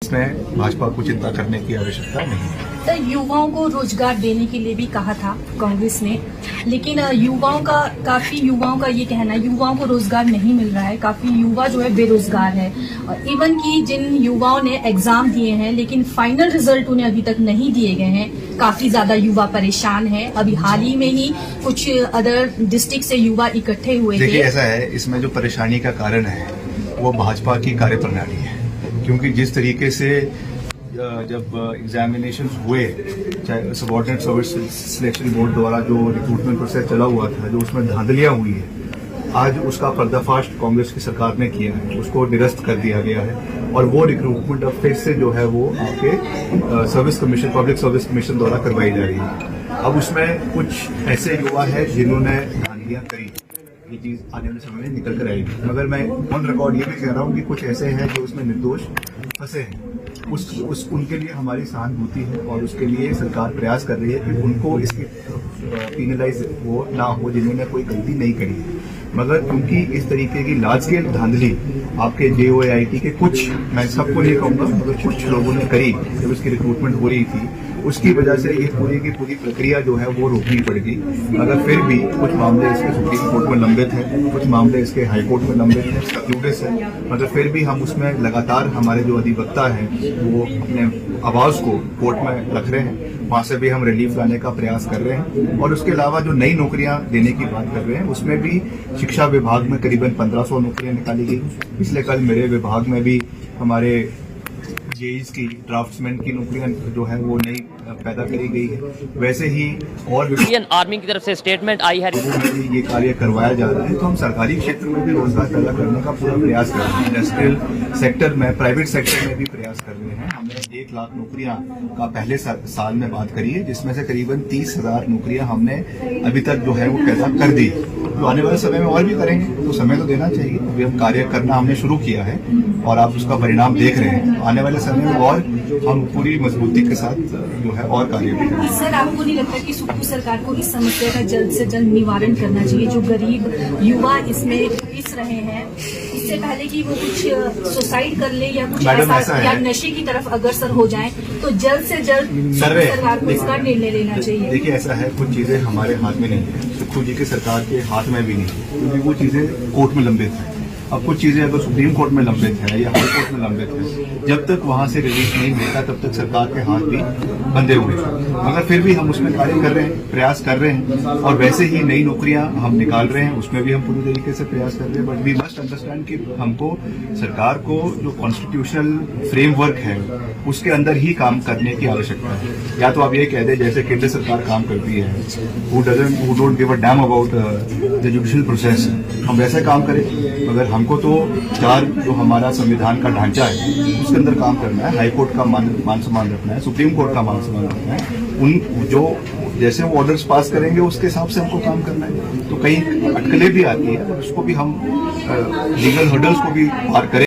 इसमें भाजपा को चिंता करने की आवश्यकता नहीं है। तो युवाओं को रोजगार देने के लिए भी कहा था कांग्रेस ने, लेकिन काफी युवाओं का ये कहना है युवाओं को रोजगार नहीं मिल रहा है। काफी युवा जो है बेरोजगार है, और इवन कि जिन युवाओं ने एग्जाम दिए हैं लेकिन फाइनल रिजल्ट उन्हें अभी तक नहीं दिए गए हैं, काफी ज्यादा युवा परेशान है। अभी हाल ही में ही कुछ अदर डिस्ट्रिक्ट से युवा इकट्ठे हुए थे। देखिए, ऐसा है, इसमें जो परेशानी का कारण है वो भाजपा की कार्यप्रणाली है, क्योंकि जिस तरीके से जब एग्जामिनेशन हुए, चाहे सबऑर्डिनेट सर्विस सिलेक्शन बोर्ड द्वारा जो रिक्रूटमेंट प्रोसेस चला हुआ था, जो उसमें धांधलियां हुई है, आज उसका पर्दाफाश कांग्रेस की सरकार ने किया है, उसको निरस्त कर दिया गया है। और वो रिक्रूटमेंट अब फिर से जो है वो आपके service commission, public service commission द्वारा करवाई जा रही है। अब उसमें कुछ ऐसे युवा है जिन्होंने धांधलियां करी, ये चीज आने वाले समय में निकल कर आएगी। मगर मैं ऑन रिकॉर्ड ये भी कह रहा हूँ कि कुछ ऐसे हैं जो उसमें निर्दोष फंसे हैं, उनके लिए हमारी सहानुभूति है, और उसके लिए सरकार प्रयास कर रही है कि उनको इसकी पीनलाइज वो ना हो जिन्होंने कोई गलती नहीं करी है। मगर क्योंकि इस तरीके की लार्ज स्केल धांधली आपके JOIT के कुछ, मैं सबको नहीं कहूंगा, मगर कुछ लोगों ने करी जब उसकी रिक्रूटमेंट हो रही थी, उसकी वजह से ये पूरी की पूरी प्रक्रिया जो है वो रोकनी पड़ गई। मगर फिर भी कुछ मामले इसके सुप्रीम कोर्ट में लंबित हैं, कुछ मामले इसके हाई कोर्ट में लंबित हैं, कंक्लूडेड है, मगर फिर भी हम उसमें लगातार हमारे जो अधिवक्ता हैं वो अपने आवाज को कोर्ट में रख रहे हैं, वहां से भी हम रिलीफ लाने का प्रयास कर रहे हैं। और उसके अलावा जो नई नौकरियां देने की बात कर रहे हैं, उसमें भी शिक्षा विभाग में करीबन 1500 नौकरियां निकाली गई। पिछले कल मेरे विभाग में भी हमारे जेईज की ड्राफ्ट्समैन की नौकरियां जो है वो नई पैदा करी गई है। वैसे ही और इंडियन आर्मी की तरफ से स्टेटमेंट आई है, ये कार्य करवाया जा रहा है। तो हम सरकारी क्षेत्र में भी रोजगार पैदा करने का पूरा प्रयास कर रहे हैं, इंडस्ट्रियल सेक्टर में, प्राइवेट सेक्टर में भी प्रयास कर रहे हैं। हमने 1 लाख नौकरियां का पहले साल में बात करी है, जिसमें से करीबन 30,000 नौकरियां हमने अभी तक जो है वो पैदा कर दी। तो आने वाले समय में और भी करेंगे, तो समय तो देना चाहिए। अभी हम कार्य करना हमने शुरू किया है और आप उसका परिणाम देख रहे हैं। आने वाले समय में और हम पूरी मजबूती के साथ जो है और कार्य भी करेंगे। सर, आपको नहीं लगता कि सुप्रीम सरकार को इस समस्या का जल्द से जल्द निवारण करना चाहिए? जो गरीब युवा इसमें पिस रहे हैं, इससे पहले कि वो कुछ सुसाइड कर ले या कुछ ऐसा या नशे की तरफ अग्रसर हो जाए, तो जल्द से जल्द सरकार को इसका निर्णय लेना चाहिए। देखिए, ऐसा है, कुछ चीजें हमारे हाथ में नहीं है, सुप्रीम जी की सरकार के हाथ में भी नहीं है, क्योंकि वो चीजें कोर्ट में लंबित है। अब कुछ चीजें अगर सुप्रीम कोर्ट में लंबित है या हाई कोर्ट में लंबित है, जब तक वहां से रिलीफ नहीं मिलता तब तक सरकार के हाथ भी बंधे हुए हैं। मगर फिर भी हम उसमें कार्य कर रहे हैं, प्रयास कर रहे हैं, और वैसे ही नई नौकरियां हम निकाल रहे हैं, उसमें भी हम पूरी तरीके से प्रयास कर रहे हैं। बट वी मस्ट अंडरस्टैंड कि हमको, सरकार को जो कॉन्स्टिट्यूशनल फ्रेमवर्क है उसके अंदर ही काम करने की आवश्यकता है। या तो आप ये कह दें जैसे केंद्र सरकार काम करती है, who don't give a damn about the judicial process, हम वैसे काम करें। मगर हमको तो जो हमारा संविधान का ढांचा है उसके अंदर काम करना है, हाई कोर्ट का मान सम्मान रखना है, सुप्रीम कोर्ट का मान सम्मान रखना है। उन जो जैसे वो ऑर्डर्स पास करेंगे उसके हिसाब से हमको काम करना है। तो कई अटकलें भी आती है, उसको भी हम लीगल हर्डल्स को भी पार करें।